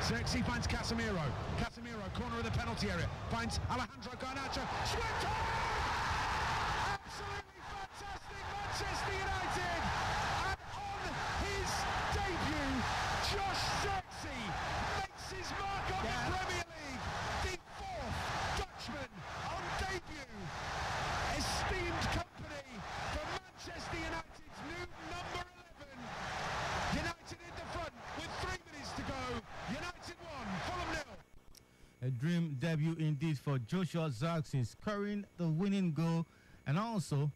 Xerxes finds Casemiro. Casemiro, corner of the penalty area, finds Alejandro Garnacho. Swept on! Absolutely fantastic, Manchester United! And on his debut, Josh Xerxes makes his mark on the Premier League. The fourth Dutchman on debut. Esteemed company for Manchester United's new number 11. United in the front with 3 minutes to go. United 1, Fulham 0. A dream debut indeed for Joshua Zirkzee, scoring the winning goal, and also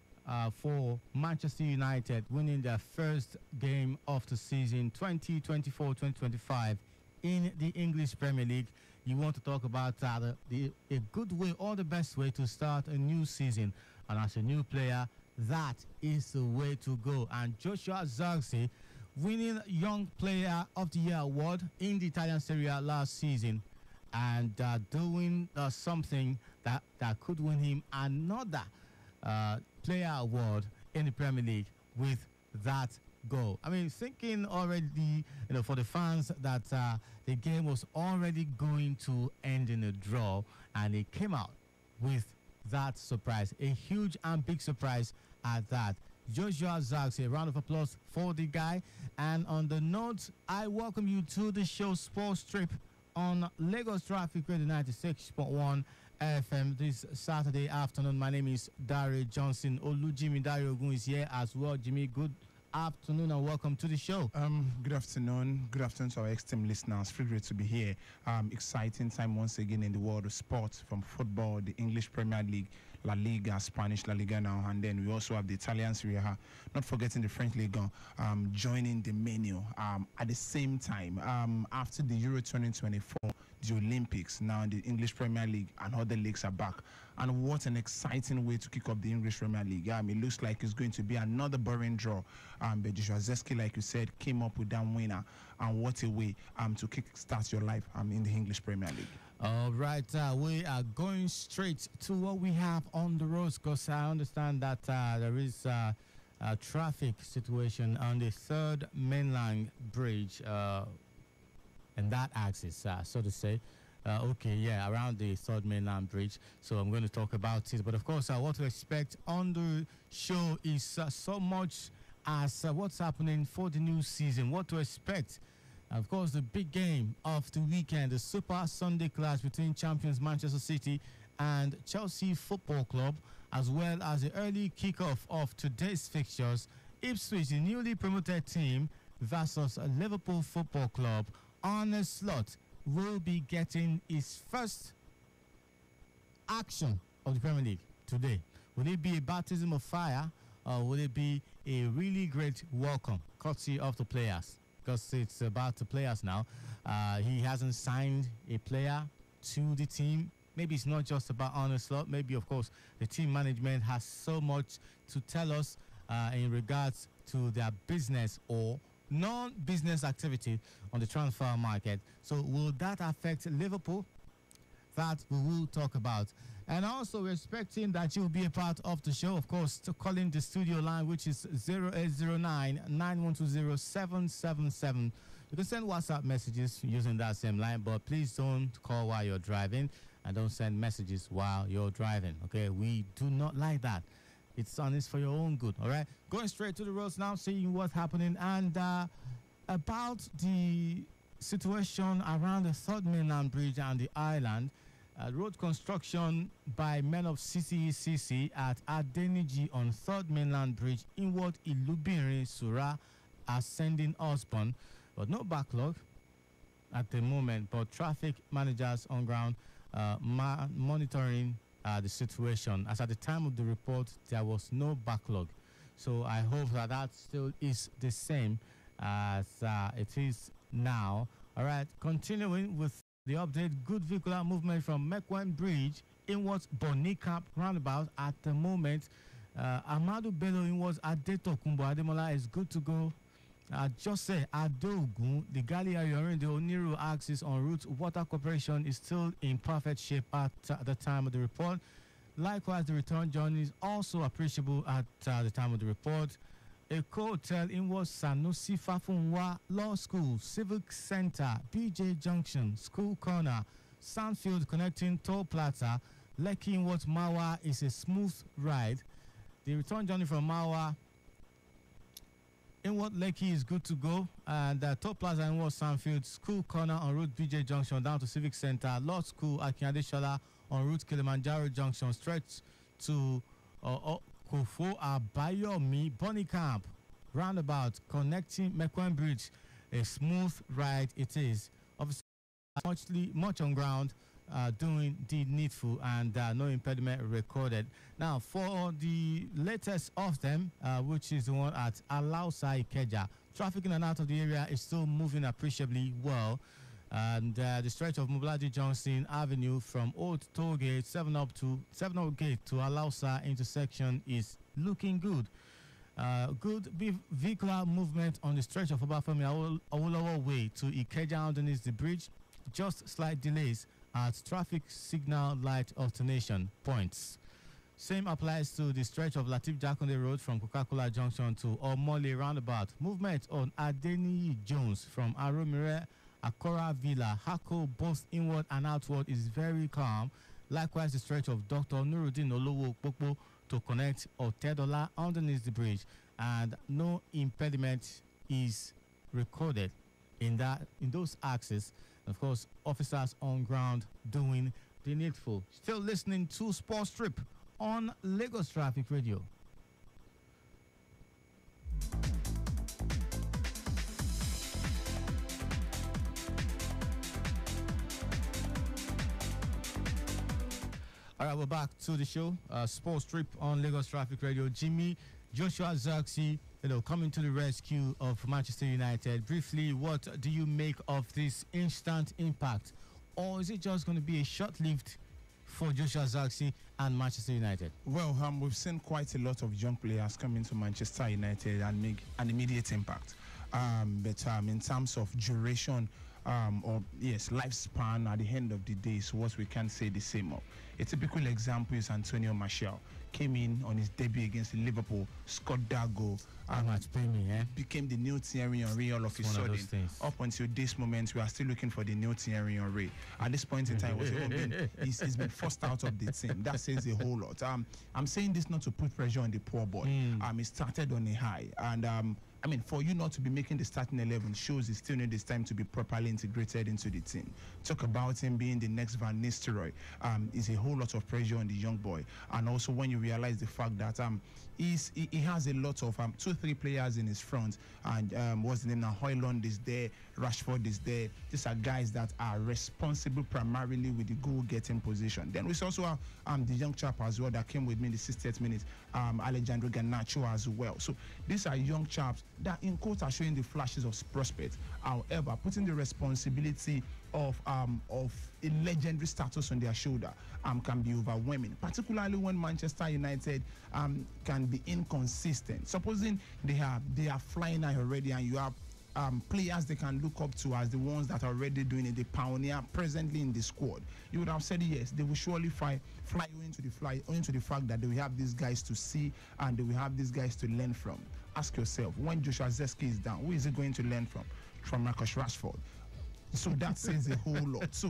for Manchester United winning their first game of the season 2024-2025 in the English Premier League. You want to talk about a good way or the best way to start a new season, and as a new player, that is the way to go. And Joshua Zirkzee winning Young Player of the Year award in the Italian Serie A last season, and doing something that could win him another player award in the Premier League with that goal. I mean, thinking already, for the fans that the game was already going to end in a draw, and it came out with that surprise, a huge and big surprise at that. Joshua Zirkzee, a round of applause for the guy. And on the note, I welcome you to the show Sports Trip on Lagos Traffic Radio 96.1 FM this Saturday afternoon. My name is Dare Johnson. Olujimi-Dare Ogun is here as well. Jimmy, good afternoon and welcome to the show. Good afternoon. Good afternoon to our esteemed listeners. Feel great to be here. Exciting time once again in the world of sports, from football, the English Premier League, La Liga, Spanish La Liga now, and then we also have the Italian Serie A, not forgetting the French Ligue 1, joining the menu at the same time. After the Euro 2024, the Olympics, now the English Premier League and other leagues are back. And what an exciting way to kick off the English Premier League. It looks like it's going to be another boring draw. But Joshua Zirkzee, like you said, came up with that winner. And what a way to kick-start your life in the English Premier League. All right, we are going straight to what we have on the roads, because I understand that there is a traffic situation on the third mainland bridge, and that axis, so to say. Around the third mainland bridge. So I'm going to talk about it. But of course, what to expect on the show is so much as what's happening for the new season, what to expect. Of course, the big game of the weekend, the Super Sunday clash between champions Manchester City and Chelsea Football Club, as well as the early kickoff of today's fixtures, Ipswich, the newly promoted team, versus Liverpool Football Club. Arne Slot will be getting his first action of the Premier League today. Will it be a baptism of fire, or will it be a really great welcome, courtesy of the players? Because it's about the players now. He hasn't signed a player to the team. Maybe it's not just about Arne Slot. Maybe, of course, the team management has so much to tell us in regards to their business or non-business activity on the transfer market. So will that affect Liverpool? That we will talk about. And also, we're expecting that you'll be a part of the show, of course, to call in the studio line, which is 0809-9120-777. You can send WhatsApp messages using that same line, but please don't call while you're driving, and don't send messages while you're driving, okay? We do not like that. It's honest for your own good, all right? Going straight to the roads now, seeing what's happening, and about the situation around the third mainland bridge and the island. Road construction by men of CCECC at Adeniji on third mainland bridge inward Ilubirin Sura ascending Osborne, but no backlog at the moment, but traffic managers on ground monitoring the situation. As at the time of the report, there was no backlog. So I hope that that still is the same as it is now. All right, continuing with the update, good vehicular movement from Mekwen Bridge inwards Bonicap roundabout at the moment. Amadu Bello inwards Adetokunbo Ademola is good to go. Jose Adogun, the Gali Ayorin, the Oniru axis en route Water Corporation is still in perfect shape at the time of the report. Likewise, the return journey is also appreciable at the time of the report. Eko Hotel Inward Sanusi Fafunwa Law School, Civic Center, BJ Junction, School Corner, Sandfield connecting Toll Plaza, Lekki Inward Mawa is a smooth ride. The return journey from Mawa Inward Lekki is good to go. And Toll Plaza Inward Sandfield, School Corner on route BJ Junction down to Civic Center, Law School Akinyadeshola on route Kilimanjaro Junction, stretch to Kofo Abayomi Bonny Camp roundabout connecting Mekwen Bridge. A smooth ride it is. Obviously, much on ground, doing the needful, and no impediment recorded. Now, for the latest of them, which is the one at Alausa Ikeja, traffic in and out of the area is still moving appreciably well. And the stretch of Mobolaji Johnson Avenue from Old Tollgate 7 up gate to Alausa intersection is looking good. Good vehicular movement on the stretch of Obafemi Awolowo Way to Ikeja underneath the bridge. Just slight delays at traffic signal light alternation points. Same applies to the stretch of Latif Jakonde Road from Coca-Cola Junction to Omole roundabout. Movement on Adeniyi Jones from Aromire Akora Villa, Hako, both inward and outward is very calm. Likewise, the stretch of Dr. Nuruddin Olowo Okpokpo to connect Otedola underneath the bridge, and no impediment is recorded in those axes. Of course, officers on ground doing the needful. Still listening to Sports Trip on Lagos Traffic Radio. All right, we're back to the show. Sports Trip on Lagos Traffic Radio. Jimmy, Joshua Zirkzee, coming to the rescue of Manchester United. Briefly, what do you make of this instant impact? Or is it just going to be a short-lived for Joshua Zirkzee and Manchester United? Well, we've seen quite a lot of young players come into Manchester United and make an immediate impact. But in terms of duration, lifespan at the end of the day is what we can't say the same of. A typical example is Antonio Martial. Came in on his debut against Liverpool, scored that goal, became the new Thierry Henry all of a sudden. Up until this moment, we are still looking for the new Thierry Henry. At this point in time, he's been forced out of the team. That says a whole lot. I'm saying this not to put pressure on the poor boy. He started on a high, and for you not to be making the starting 11 shows he still need this time to be properly integrated into the team. Talk about him being the next Van Nistelrooy is a whole lot of pressure on the young boy. And also when you realize the fact that he has a lot of 2-3 players in his front, and what's the name now? Højlund is there, Rashford is there. These are guys that are responsible primarily with the goal-getting position. Then we also have the young chap as well that came with me in the 60th minute, Alejandro Garnacho as well. So these are young chaps that in quotes are showing the flashes of prospect. However, putting the responsibility of a legendary status on their shoulder can be overwhelming, particularly when Manchester United can be inconsistent. Supposing they are flying high already, and you have players they can look up to as the ones that are already doing it, the pioneer presently in the squad, you would have said yes, they will surely fly into the fact that they will have these guys to see and they will have these guys to learn from. Ask yourself, when Joshua Zirkzee is down, who is he going to learn from? From Marcus Rashford. So that says a whole lot. So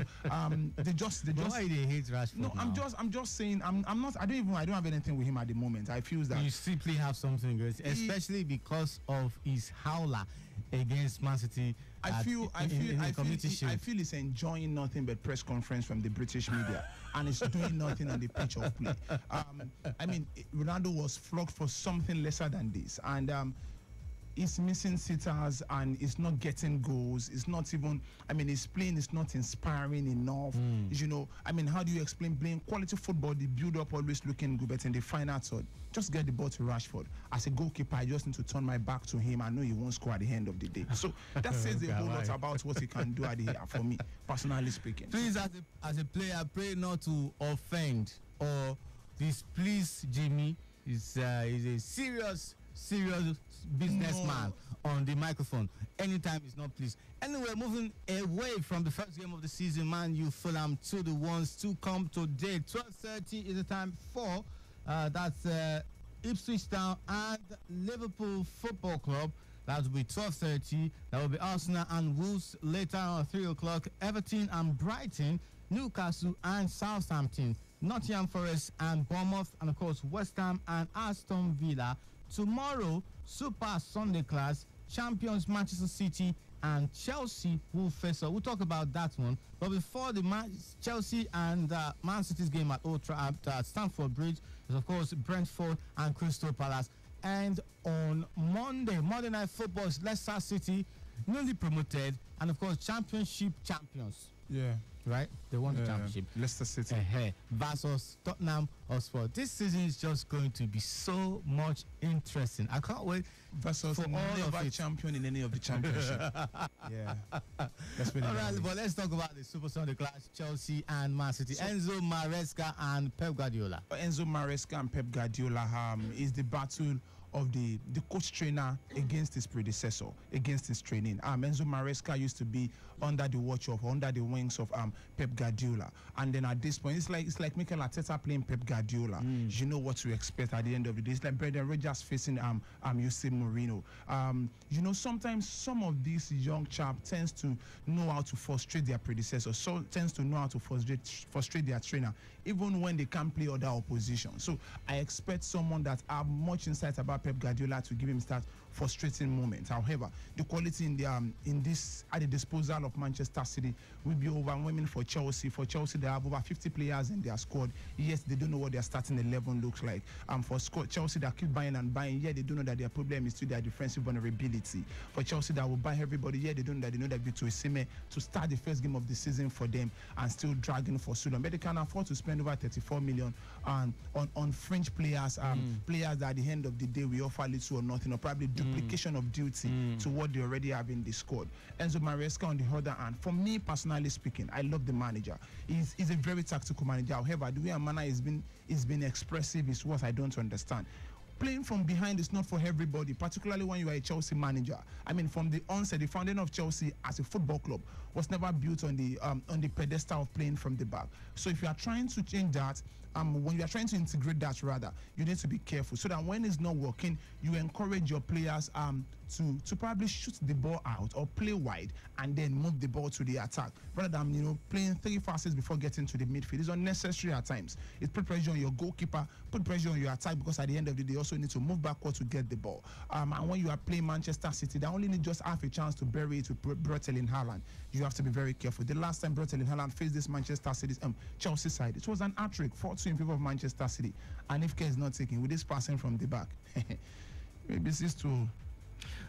they just why they hate Rashford? No, now? I'm just saying I don't have anything with him at the moment. I feel that you simply have something good, especially because of his howler against Man City. I feel he's enjoying nothing but press conference from the British media, and it's doing nothing on the pitch of play. Ronaldo was flogged for something lesser than this, and he's missing sitters and he's not getting goals. It's not even, his playing is not inspiring enough. How do you explain playing quality football, the build-up always looking good, but in the final third, just get the ball to Rashford. As a goalkeeper, I just need to turn my back to him. I know he won't score at the end of the day. So that says a whole lot about what he can do at the for me, personally speaking. Please, as a player, pray not to offend or displease Jimmy. He's a serious businessman on the microphone. Anytime he's not pleased. Anyway, moving away from the first game of the season, Man U Fulham to the ones to come today. 12:30 is the time for that's Ipswich Town and Liverpool Football Club. That will be 12:30. That will be Arsenal and Wolves later on at 3 o'clock. Everton and Brighton, Newcastle and Southampton, Nottingham Forest and Bournemouth, and of course West Ham and Aston Villa. Tomorrow, Super Sunday class, champions Manchester City and Chelsea will face up. We'll talk about that one. But before the Chelsea and Man City's game at at Stamford Bridge is, of course, Brentford and Crystal Palace. And on Monday Night Football is Leicester City, newly promoted, and of course, championship champions. Yeah. Right? They won the championship. Leicester City. Versus Tottenham Hotspur. This season is just going to be so much interesting. I can't wait versus for all of it. Champion in any of the championship. Yeah. All right, but let's talk about the Super Sunday clash, Chelsea and Man City. Enzo Maresca and Pep Guardiola. Enzo Maresca and Pep Guardiola is the battle of the coach trainer against his predecessor, against his training. Enzo Maresca used to be under the watch of, under the wings of Pep Guardiola, and then at this point, it's like Mikel Arteta playing Pep Guardiola. You know what to expect at the end of the day. It's like Brendan Rodgers facing Jose Mourinho. You know, sometimes some of these young chap tends to know how to frustrate their predecessor, so tends to know how to frustrate their trainer, even when they can't play other opposition. So I expect someone that have much insight about Pep Guardiola to give him that frustrating moment. However, the quality in this at the disposal of Manchester City will be overwhelming for Chelsea. For Chelsea, they have over 50 players in their squad. Yes, they don't know what their starting 11 looks like. For Chelsea, they keep buying and buying. Yeah, they don't know that their problem is to their defensive vulnerability. For Chelsea, that will buy everybody. Yeah, they don't know that Victor Osimhen to start the first game of the season for them and still dragging for so long. But they can afford to spend over 34 million on French players, players that at the end of the day we offer little or nothing, or probably duplication of duty to what they already have in the squad. Enzo Maresca, on the other hand, for me personally speaking, I love the manager. He's a very tactical manager. However, the way a manner is been expressive is what I don't understand. Playing from behind is not for everybody, particularly when you are a Chelsea manager. I mean, from the onset, the founding of Chelsea as a football club was never built on the pedestal of playing from the back. So if you are trying to change that, when you are trying to integrate that, rather, you need to be careful so that when it's not working, you encourage your players to probably shoot the ball out or play wide and then move the ball to the attack rather than playing 3 passes before getting to the midfield. It's unnecessary at times. It put pressure on your goalkeeper, put pressure on your attack, because at the end of the day, you also need to move backward to get the ball. And when you are playing Manchester City, they only need just half a chance to bury it with Bertrand Haaland. You have to be very careful. The last time Bertrand Haaland faced this Manchester City's Chelsea side, it was an hat-trick, 4-2 in favor of Manchester City. And if care is not taken with this passing from the back, maybe 6-2.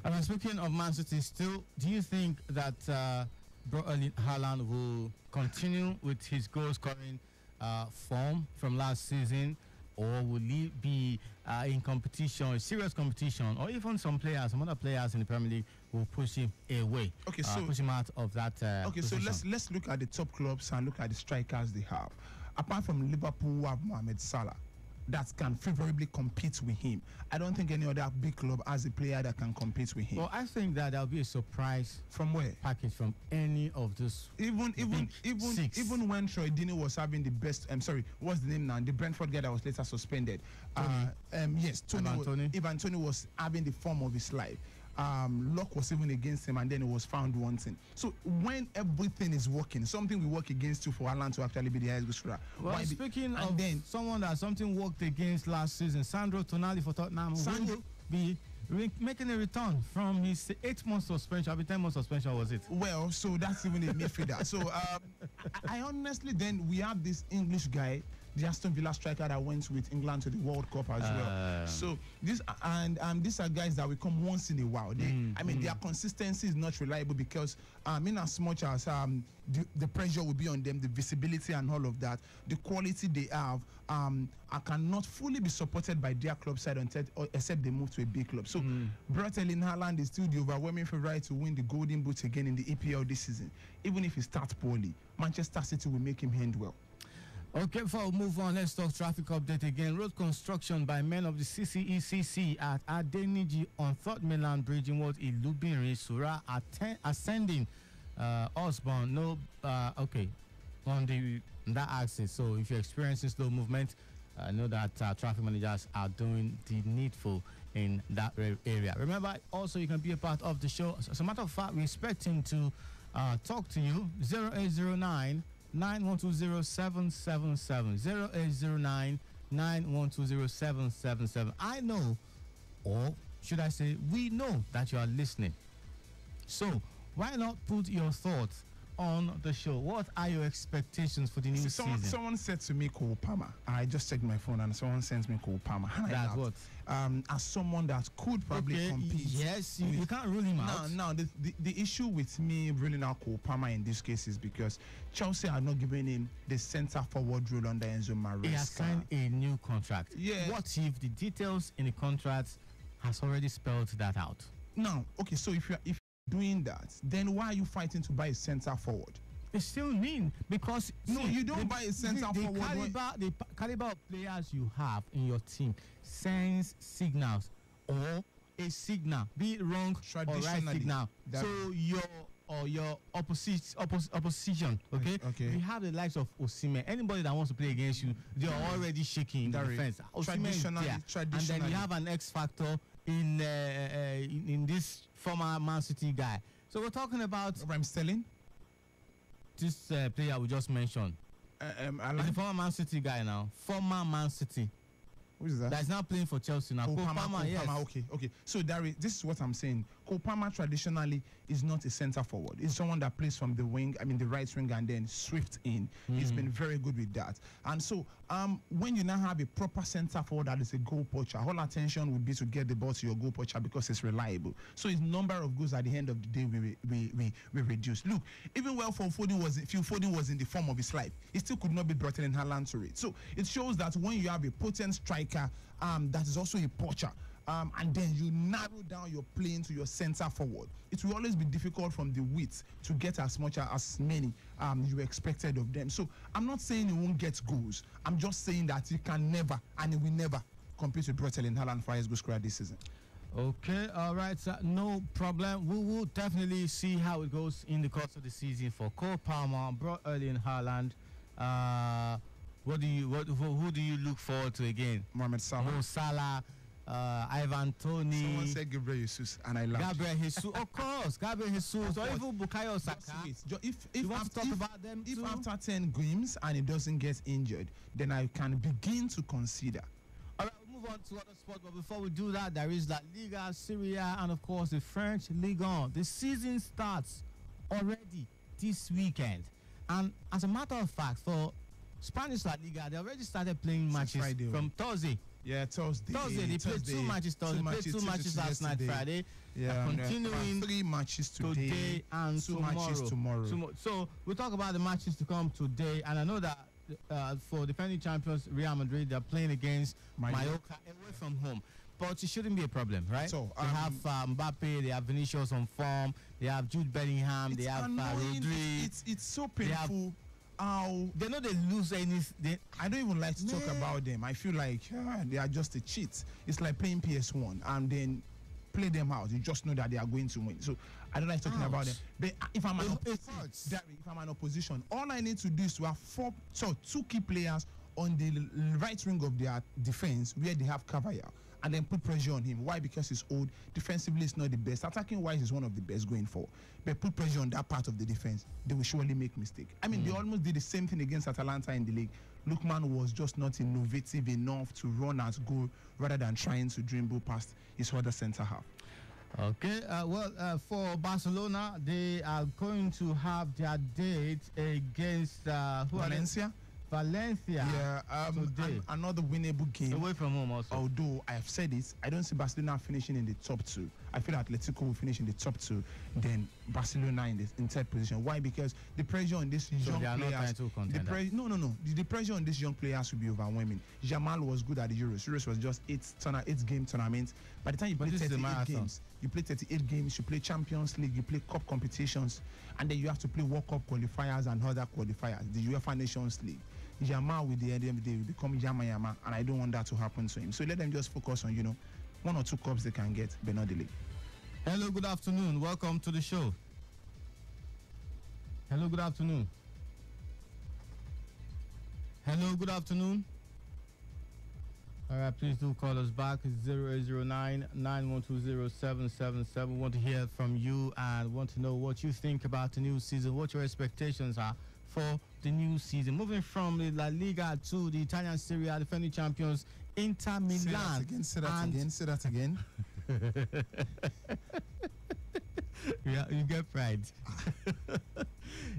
And speaking of Man City, still, do you think that Erling Haaland will continue with his goal-scoring form from last season, or will he be in competition, serious competition, or even some other players in the Premier League will push him away, push him out of that position? So let's look at the top clubs and look at the strikers they have. Apart from Liverpool, who have Mohamed Salah, that can favorably compete with him. I don't think any other big club has a player that can compete with him. Well, I think that there'll be a surprise from where package from any of those. Even when Troy Deeney was having the best. I'm sorry, what's the name now? The Brentford guy that was later suspended. Yes, Ivan Toney was having the form of his life. Luck was even against him, and then it was found wanting. So when everything is working, something will work against you for Haaland to actually be the highest goal scorer. Well, speaking of someone that something worked against last season, Sandro Tonali for Tottenham will be making a return from his 8-month suspension. 10-month suspension, was it? Well, so that's even a midfielder. So I honestly, then we have this English guy, the Aston Villa striker that went with England to the World Cup as well. So these are guys that will come once in a while. Their consistency is not reliable because in as much as the pressure will be on them, the visibility and all of that, the quality they have cannot fully be supported by their club side except they move to a big club. So Erling Haaland is still the overwhelming favorite to win the Golden Boot again in the EPL this season. Even if he starts poorly, Manchester City will make him end well. Okay, before we move on, let's talk traffic update again. Road construction by men of the CCECC at Adeniji on 3rd Mainland Bridge in Ilubinrin, Sura, ascending Osborne. On that axis. So if you're experiencing slow movement, I know that traffic managers are doing the needful in that area. Remember, also you can be a part of the show. As a matter of fact, we're expecting to talk to you. 0809 9120777 0809 9120777. I know, or should I say, we know that you are listening. So why not put your thoughts on the show? What are your expectations for the new season? Someone said to me, Cole Palmer. I just checked my phone and someone sent me Cole Palmer. That's what? As someone that could probably compete. Yes, you can't rule him out. No, the issue with me ruling out Cole Palmer in this case is because Chelsea are not giving him the centre forward role under Enzo Maresca. He has signed a new contract. Yeah. What if the details in the contract has already spelled that out? No. Okay, so if you're doing that, then why are you fighting to buy a centre forward? They still mean, because you don't buy a centre forward. The caliber of players you have in your team sends signals, or a signal, be it wrong or right signal. So your opposition, okay? We have the likes of Osimhen. Anybody that wants to play against you, they are already shaking in the defense. Traditionally, and then you have an X factor in this former Man City guy. So we're talking about Raheem Sterling, this player we just mentioned. He's a former Man City guy now. Former Man City. Who is that? That's now playing for Chelsea now. Cole Palmer, yes. Okay. So, Dari, this is what I'm saying. Cole Palmer traditionally is not a centre forward. He's someone that plays from the wing, the right wing, and then swift in. He's been very good with that. And so, when you now have a proper centre forward that is a goal poacher, all attention would be to get the ball to your goal poacher because it's reliable. So his number of goals at the end of the day we reduce. Look, even while Phil Foden was in the form of his life, he still could not be brought in Haaland to it. So it shows that when you have a potent striker that is also a poacher, and then you narrow down your playing to your centre forward, it will always be difficult from the width to get as many you expected of them. So I'm not saying he won't get goals. I'm just saying that he can never, and he will never, compete with Erling Haaland for highest goal scorer this season. Okay, all right, so no problem. We will definitely see how it goes in the course of the season for Cole Palmer, Erling Haaland. Who do you look forward to again? Mohamed Salah. Mo Salah, Ivan Toney. Someone said Gabriel Jesus, and I laughed. Gabriel Jesus, of course, Gabriel Jesus, or even Bukayo Saka. If you want to talk about them if too? after 10 games and he doesn't get injured, then I can begin to consider. All right, we'll move on to other sports, but before we do that, there is La Liga, Serie A, and of course the French Ligue 1. The season starts already this weekend, and as a matter of fact, for Spanish La Liga, they already started playing matches from Thursday. Yeah, Thursday. They played 2 matches Thursday. They played 2 matches last night, Friday. Yeah, continuing 3 matches today and 2 matches tomorrow. So we'll talk about the matches to come today. And I know that for defending champions Real Madrid, they're playing against Mallorca away from home. But it shouldn't be a problem, right? So they have Mbappe, they have Vinicius on form, they have Jude Bellingham, they have Rodri. It's so painful. They know they lose anything. I don't even like to talk about them. I feel like they are just a cheat. It's like playing PS1 and then play them out. You just know that they are going to win. So I don't like talking about them. But if I'm an opposition, all I need to do is to have 2 key players on the right wing of their defense where they have Cavalla, and then put pressure on him. Why? Because he's old. Defensively, it's not the best. Attacking wise, is one of the best going forward. But put pressure on that part of the defense, they will surely make mistake. I mean, they almost did the same thing against Atalanta in the league. Lookman was just not innovative enough to run at goal rather than trying to dribble past his other centre half. Okay, for Barcelona, they are going to have their date against Valencia. Yeah, another winnable game. Away from home also. Although I have said it, I don't see Barcelona finishing in the top 2. I feel Atletico will finish in the top 2, then Barcelona in third position. Why? Because the pressure on this young players. The pressure on these young players will be overwhelming. Jamal was good at the Euros. Euros was just 8-game tournament. By the time you play 38 games, you play Champions League, you play cup competitions, and then you have to play World Cup qualifiers and other qualifiers, the UEFA Nations League. Yamal, with the end of the day, will become Yama, and I don't want that to happen to him. So let them just focus on 1 or 2 cups they can get, but not the league. Hello, good afternoon. Welcome to the show. Hello, good afternoon. Hello, good afternoon. All right, please do call us back. It's 0809-9120-777. Want to hear from you and want to know what you think about the new season, what your expectations are for the new season. Moving from the La Liga to the Italian Serie A, defending champions Inter Milan. Say that again. Yeah, you get pride.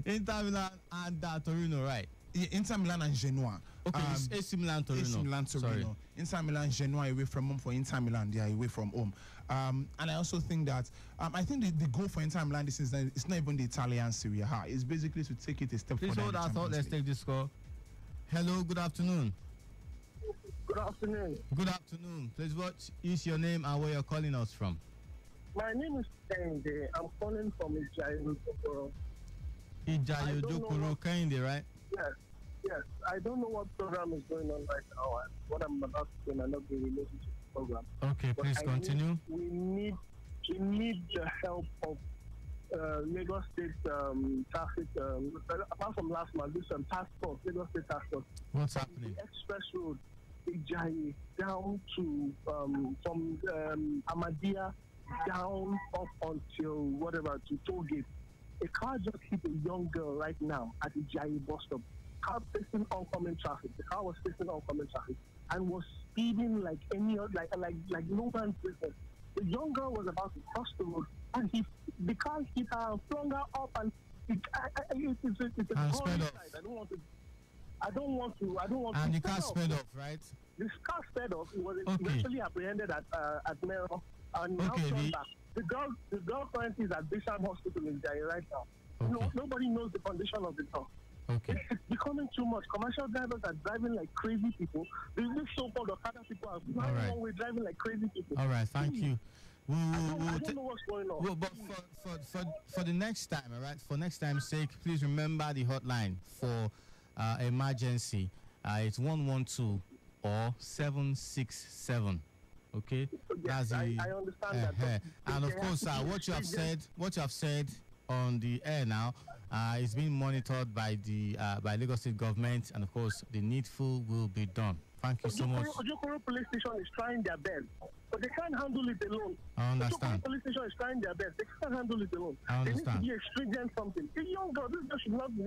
Inter Milan and Torino, right? Inter Milan and Genoa. Okay, it's AC Milan Torino. AC Milan Torino. Sorry. Inter Milan Genoa away from home. For Inter Milan, they are away from home. And I also think that I think the goal for Inter Milan this is it's not even the Italian Serie A. It's basically to take it a step Please further. hold our thought. Let's take this call. Hello, good afternoon. Good afternoon. Good afternoon. Please, what is your name and where you're calling us from? My name is Kende. I'm calling from Ijayi. Ijayojokoro Kende, right? Yes. I don't know what program is going on right now. And what I'm about to say might not be related to the program. Okay, But please continue. We need the help of Lagos State traffic. Apart from last month, this task force, Lagos State task force. What's happening? The express road, Ijayi, down to from Ahmadiyya down up until whatever to Tollgate. A car just hit a young girl right now at the Ijayi bus stop. Car facing oncoming traffic. The car was facing oncoming traffic and was speeding like any other, like no man's business. The young girl was about to cross the road, and the car hit her and flung her up, and it's a horrible sight. I don't want to. And the car sped off, right? This car sped off. It was eventually apprehended at Mero, and now turned back. The girl currently is at Bisham Hospital in Jai right now. Okay. Nobody knows the condition of the car. Okay. It's becoming too much. Commercial drivers are driving like crazy people. These so-called Okada people are we're driving like crazy people. All right, thank you. I don't know what's going on. Well, but for the next time, all right, for next time's sake, please remember the hotline for emergency. It's 112 or 767. Okay, yes, I understand that. And of course, what you have said on the air now is being monitored by the by Lagos State government, and of course, the needful will be done. Thank you so much. Ojokoro Police Station is trying their best, but they can't handle it alone. I understand. Ojokoro Police Station is trying their best. They can't handle it alone. I understand. They need to be a stringent something. A young girl, this girl should not be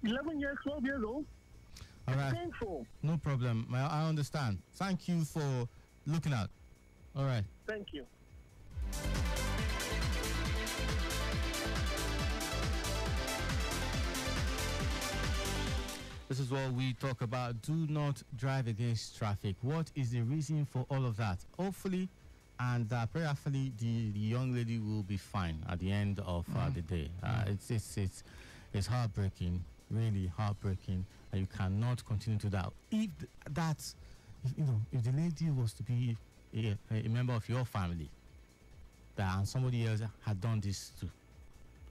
11 years, 12 years old. All right. It's painful. No problem. I understand. Thank you for looking out. All right. Thank you. This is what we talk about. Do not drive against traffic. What is the reason for all of that? Hopefully and prayerfully, the young lady will be fine at the end of the day. It's heartbreaking, really heartbreaking. And you cannot continue to that. If if the lady was to be a member of your family, and somebody else had done this too,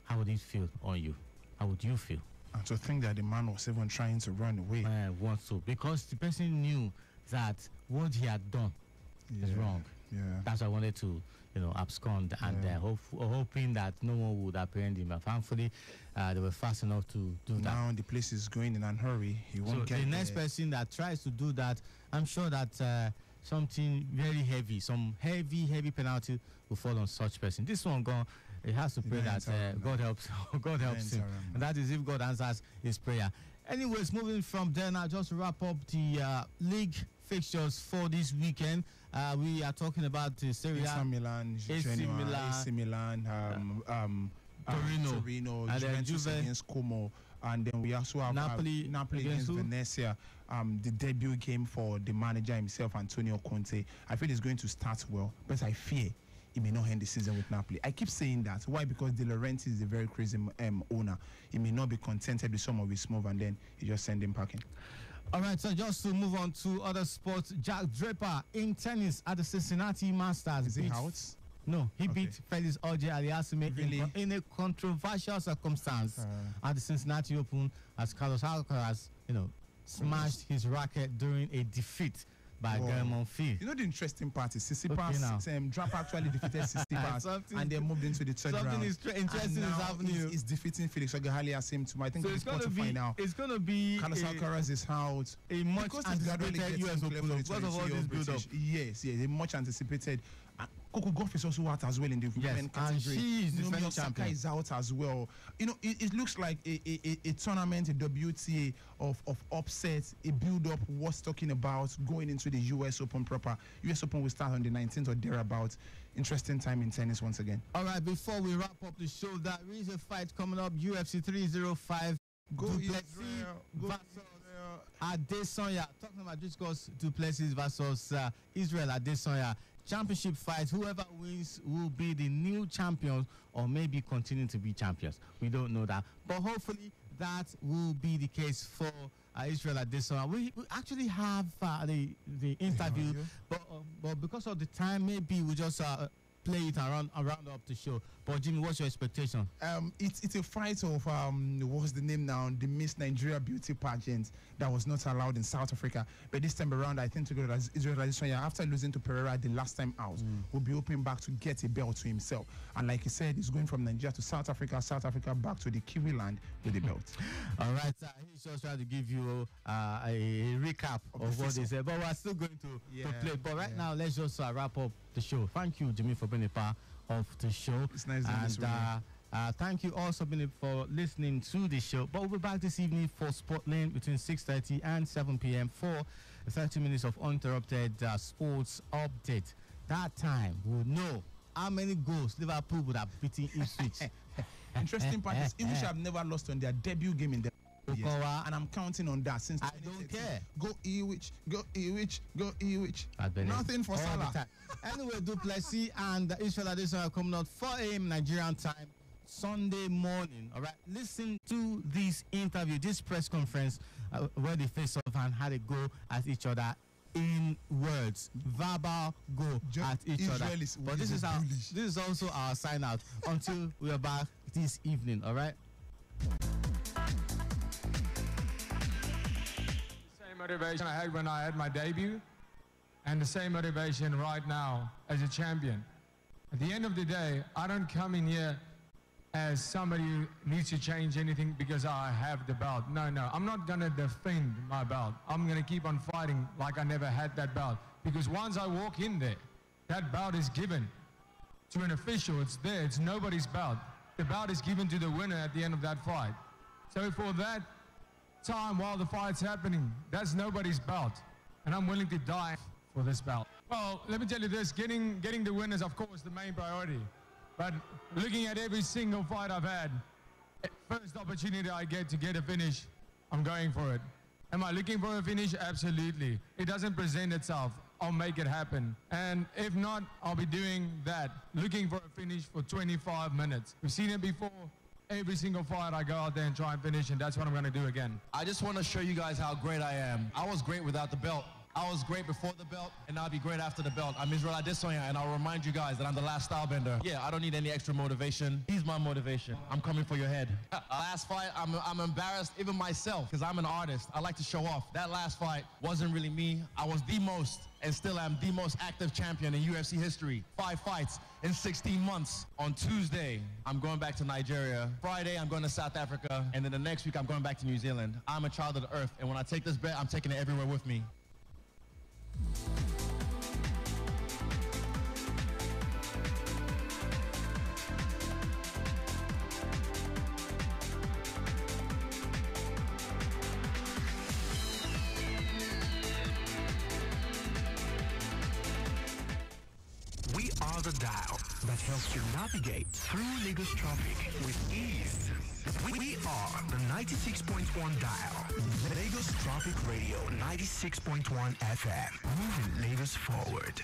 how would it feel on you? How would you feel? And to think that the man was even trying to run away. I want to, because the person knew that what he had done is wrong. Yeah. That's why I wanted to, abscond and hoping that no one would apprehend him. But thankfully, they were fast enough to do that. Now the place is going in a hurry. He won't get the next person that tries to do that, I'm sure that something very heavy, some heavy penalty will fall on such person. This one gone. It has to pray that God helps. God helps him, and that is if God answers his prayer. Anyways, moving from there now, just to wrap up the league fixtures for this weekend. We are talking about the Serie A, AC Milan, Torino, and Juventus against Como, and then we also have Napoli against Venezia. The debut game for the manager himself, Antonio Conte. I feel it's going to start well, but I fear he may not end the season with Napoli. I keep saying that. Why? Because De Laurentiis is a very crazy owner. He may not be contented with some of his move, and then he just send him packing. All right, so just to move on to other sports, Jack Draper in tennis at the Cincinnati Masters. Is he out? No, he beat Felix Auger-Aliassime in a controversial circumstance at the Cincinnati Open, as Carlos Alcaraz, smashed his racket during a defeat by Garamond Fee. You know the interesting part is Okay, Drap actually defeated Tsitsipas and they moved into the third round. Something interesting is happening. He's defeating Felix Auger-Aliassime to I think it's quarterfinal. It's going to be Carlos Alcaraz is out. A much anticipated US Open because of all this build-up. Yes, a much anticipated. Coco Gauff is also out as well in the women category. And she is defending champion. Is out as well. You know, it looks like a tournament, a WTA of upsets, a build-up, what's talking about going into the US Open proper. US Open will start on the 19th or thereabouts. Interesting time in tennis once again. All right, before we wrap up the show, there is a fight coming up, UFC 305. Go Duplessis versus Adesanya. Talking about Dricus Duplessis versus Israel Adesanya. Championship fight. Whoever wins will be the new champions or maybe continue to be champions. We don't know that. But hopefully that will be the case for Israel Adesanya. We actually have the interview, but because of the time, maybe we just play it around up the show. But Jimmy, what's your expectation? It's a fight of what's the name now? The Miss Nigeria beauty pageant that was not allowed in South Africa. But this time around, I think together as Israel Adesanya, after losing to Pereira the last time out, will be hoping back to get a belt to himself. And like he said, he's going from Nigeria to South Africa back to the Kiwi land with the belt. All right, he's just trying to give you a recap of what they said, but we're still going to play. But right now, let's just wrap up the show. Thank you, Jimmy, for being a part of the show. It's nice doing this with you. Thank you also for listening to the show. But we'll be back this evening for Sportland between 6:30 and 7 p.m. for 30 minutes of uninterrupted sports update. That time we'll know how many goals Liverpool would have beaten Ipswich. Interesting part is Ipswich have never lost on their debut game in the and I'm counting on that since I don't care. Go Ipswich, go Ipswich, go Ipswich. Nothing for Salah. Anyway, Duplessis and Israel Adesanya are coming out 4 a.m. Nigerian time Sunday morning. All right, listen to this interview, this press conference where they face off and had a go at each other in words, verbal go at each other. But this is also our sign out until we are back this evening. All right. Motivation I had when I had my debut and the same motivation right now as a champion. At the end of the day, I don't come in here as somebody who needs to change anything because I have the belt. No, I'm not going to defend my belt. I'm going to keep on fighting like I never had that belt, because once I walk in there, that belt is given to an official. It's there. It's nobody's belt. The belt is given to the winner at the end of that fight. So for that time while the fight's happening, that's nobody's belt, and I'm willing to die for this belt. Well, let me tell you this, getting the win is of course the main priority, but looking at every single fight I've had, first opportunity I get to get a finish, I'm going for it. Am I looking for a finish? Absolutely. It doesn't present itself, I'll make it happen. And if not, I'll be doing that, looking for a finish for 25 minutes. We've seen it before. Every single fight I go out there and try and finish, and that's what I'm going to do again. I just want to show you guys how great I am. I was great without the belt. I was great before the belt, and I'll be great after the belt. I'm Israel Adesanya, and I'll remind you guys that I'm the last stylebender. Yeah, I don't need any extra motivation. He's my motivation. I'm coming for your head. Last fight, I'm embarrassed, even myself, because I'm an artist. I like to show off. That last fight wasn't really me. I was the most, and still am the most active champion in UFC history. 5 fights in 16 months. On Tuesday, I'm going back to Nigeria. Friday, I'm going to South Africa. And then the next week, I'm going back to New Zealand. I'm a child of the earth, and when I take this bet, I'm taking it everywhere with me. We are the dial that helps you navigate through Lagos traffic with ease. We are the 96.1 dial. Lagos Traffic Radio 96.1 FM. Moving Lagos forward.